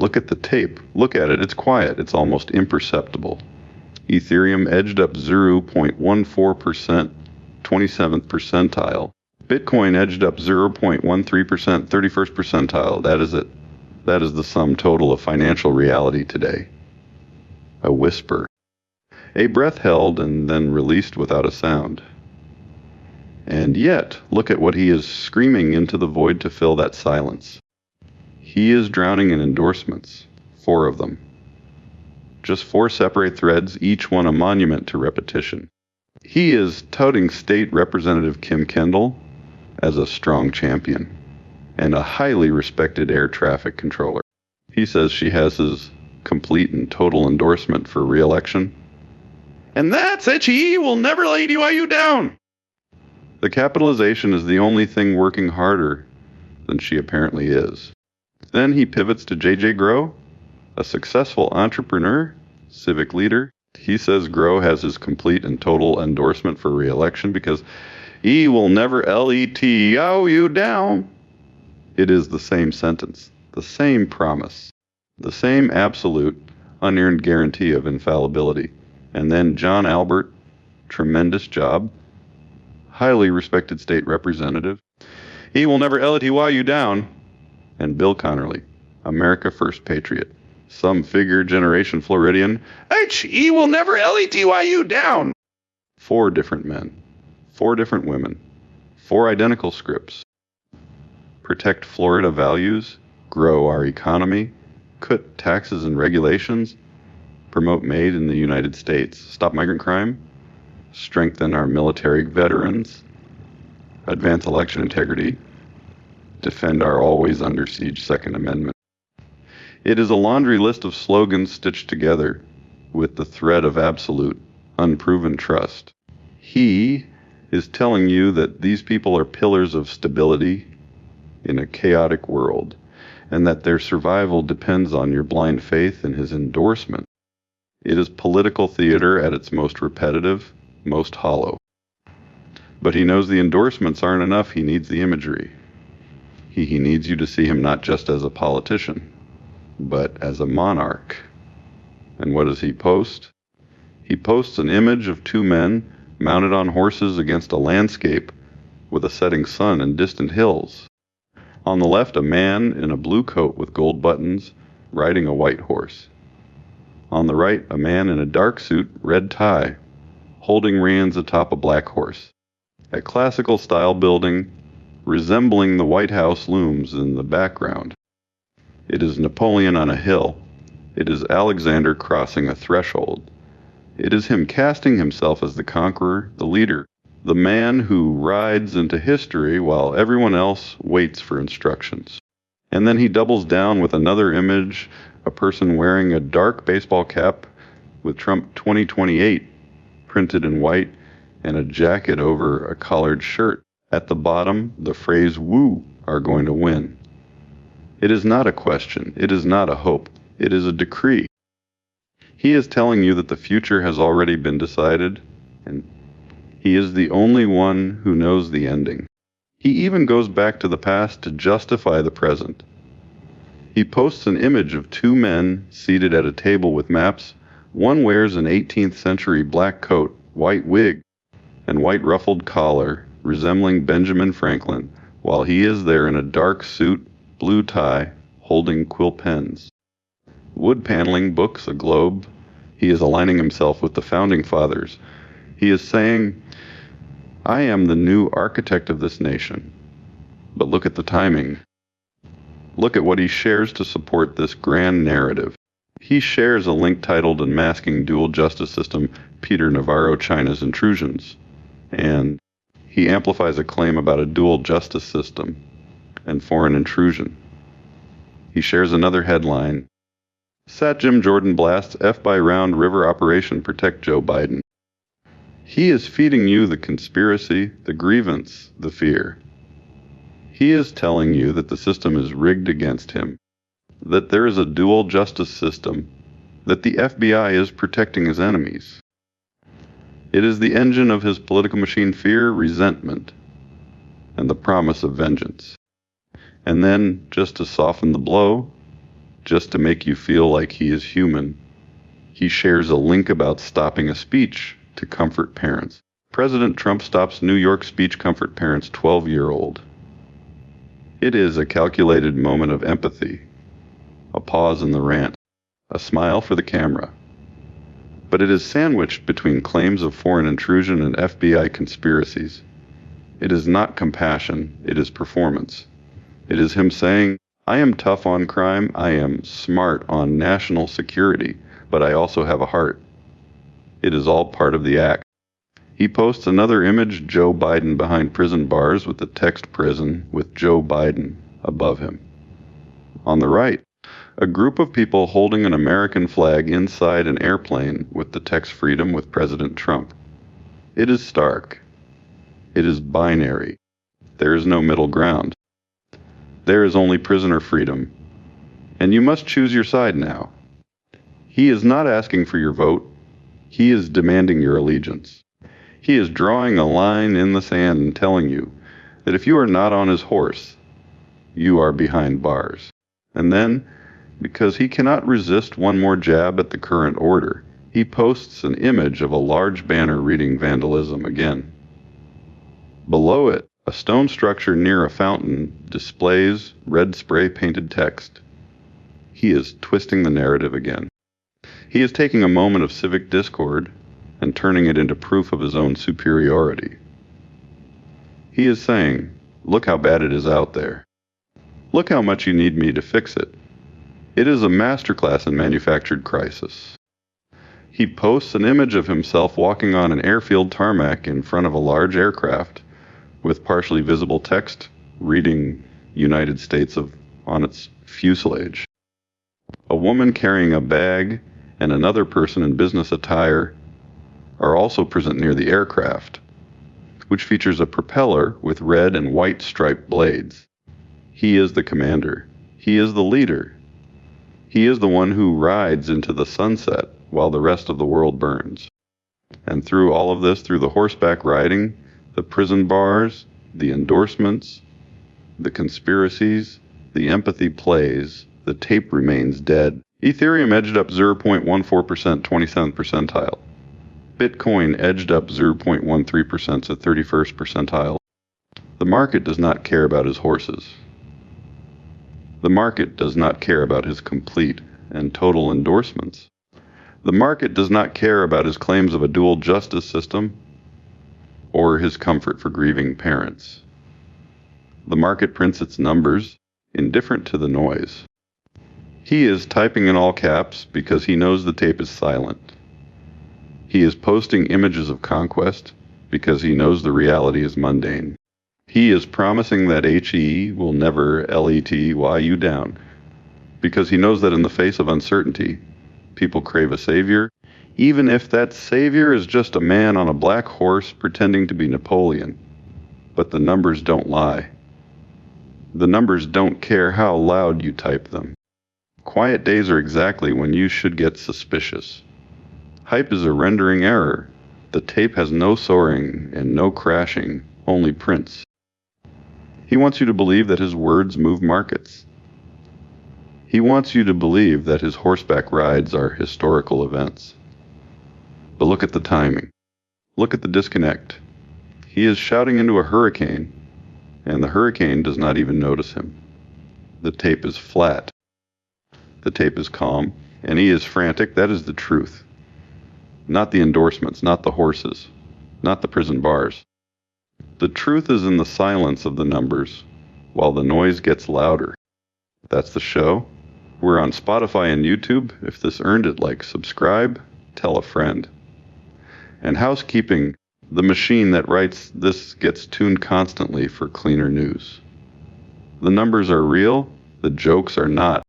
look at the tape. Look at it. It's quiet. It's almost imperceptible. Ethereum edged up 0.14%, 27th percentile. Bitcoin edged up 0.13%, 31st percentile. That is it. That is the sum total of financial reality today. A whisper. A breath held and then released without a sound. And yet, look at what he is screaming into the void to fill that silence. He is drowning in endorsements, 4 of them. Just 4 separate threads, each one a monument to repetition. He is touting State Representative Kim Kendall as a strong champion and a highly respected air traffic controller. He says she has his complete and total endorsement for re-election. And that's HE will never let you down. The capitalization is the only thing working harder than she apparently is. Then he pivots to J.J. Grow, a successful entrepreneur, civic leader. He says Grow has his complete and total endorsement for re-election because he will never let you down. It is the same sentence, the same promise, the same absolute, unearned guarantee of infallibility. And then John Albert, tremendous job, highly respected state representative. He will never let you down. And Bill Connerly, America First Patriot, some figure generation Floridian. He will never let you down. 4 different men, 4 different women, 4 identical scripts. Protect Florida values, grow our economy, cut taxes and regulations, promote made in the United States, stop migrant crime, strengthen our military veterans, advance election integrity, defend our always under siege Second Amendment. It is a laundry list of slogans stitched together with the thread of absolute, unproven trust. He is telling you that these people are pillars of stability in a chaotic world, and that their survival depends on your blind faith in his endorsement. It is political theater at its most repetitive, most hollow. But he knows the endorsements aren't enough. He needs the imagery. He needs you to see him not just as a politician, but as a monarch. And what does he post? He posts an image of 2 men mounted on horses against a landscape with a setting sun and distant hills. On the left, a man in a blue coat with gold buttons riding a white horse. On the right, a man in a dark suit, red tie, holding reins atop a black horse. A classical style building resembling the White House looms in the background. It is Napoleon on a hill. It is Alexander crossing a threshold. It is him casting himself as the conqueror, the leader, the man who rides into history while everyone else waits for instructions. And then he doubles down with another image, a person wearing a dark baseball cap with Trump 2028 printed in white and a jacket over a collared shirt. At the bottom, the phrase "woo" are going to win. It is not a question. It is not a hope. It is a decree. He is telling you that the future has already been decided, and he is the only one who knows the ending. He even goes back to the past to justify the present. He posts an image of 2 men seated at a table with maps. One wears an 18th century black coat, white wig, and white ruffled collar, resembling Benjamin Franklin, while he is there in a dark suit, blue tie, holding quill pens. Wood paneling, books, a globe. He is aligning himself with the founding fathers. He is saying, I am the new architect of this nation. But look at the timing. Look at what he shares to support this grand narrative. He shares a link titled Unmasking Dual Justice System, Peter Navarro, China's Intrusions. And he amplifies a claim about a dual justice system and foreign intrusion. He shares another headline, Sat Jim Jordan blasts F by round river operation protect Joe Biden. He is feeding you the conspiracy, the grievance, the fear. He is telling you that the system is rigged against him, that there is a dual justice system, that the FBI is protecting his enemies. It is the engine of his political machine: fear, resentment, and the promise of vengeance. And then, just to soften the blow, just to make you feel like he is human. He shares a link about stopping a speech to comfort parents. President Trump stops New York speech comfort parents' 12-year-old. It is a calculated moment of empathy, a pause in the rant, a smile for the camera. But it is sandwiched between claims of foreign intrusion and FBI conspiracies. It is not compassion, it is performance. It is him saying, I am tough on crime, I am smart on national security, but I also have a heart. It is all part of the act. He posts another image, Joe Biden behind prison bars with the text prison with Joe Biden above him. On the right, a group of people holding an American flag inside an airplane with the text freedom with President Trump. It is stark. It is binary. There is no middle ground. There is only prisoner freedom. And you must choose your side now. He is not asking for your vote. He is demanding your allegiance. He is drawing a line in the sand and telling you that if you are not on his horse, you are behind bars. And then, because he cannot resist one more jab at the current order, he posts an image of a large banner reading vandalism again. Below it, a stone structure near a fountain displays red spray-painted text. He is twisting the narrative again. He is taking a moment of civic discord and turning it into proof of his own superiority. He is saying, look how bad it is out there. Look how much you need me to fix it. It is a masterclass in manufactured crisis. He posts an image of himself walking on an airfield tarmac in front of a large aircraft with partially visible text reading United States on its fuselage. A woman carrying a bag and another person in business attire are also present near the aircraft, which features a propeller with red and white striped blades. He is the commander. He is the leader. He is the one who rides into the sunset while the rest of the world burns. And through all of this, through the horseback riding, the prison bars, the endorsements, the conspiracies, the empathy plays, the tape remains dead. Ethereum edged up 0.14%, 27th percentile. Bitcoin edged up 0.13% to 31st percentile. The market does not care about his horses. The market does not care about his complete and total endorsements. The market does not care about his claims of a dual justice system or his comfort for grieving parents. The market prints its numbers, indifferent to the noise. He is typing in all caps because he knows the tape is silent. He is posting images of conquest because he knows the reality is mundane. He is promising that HE will never LETY you down because he knows that in the face of uncertainty, people crave a savior, even if that savior is just a man on a black horse pretending to be Napoleon. But the numbers don't lie. The numbers don't care how loud you type them. Quiet days are exactly when you should get suspicious. Hype is a rendering error. The tape has no soaring and no crashing, only prints. He wants you to believe that his words move markets. He wants you to believe that his horseback rides are historical events. But look at the timing. Look at the disconnect. He is shouting into a hurricane, and the hurricane does not even notice him. The tape is flat. The tape is calm, and he is frantic. That is the truth. Not the endorsements, not the horses, not the prison bars. The truth is in the silence of the numbers, while the noise gets louder. That's the show. We're on Spotify and YouTube. If this earned it, like, subscribe, tell a friend. And housekeeping, the machine that writes this gets tuned constantly for cleaner news. The numbers are real, the jokes are not.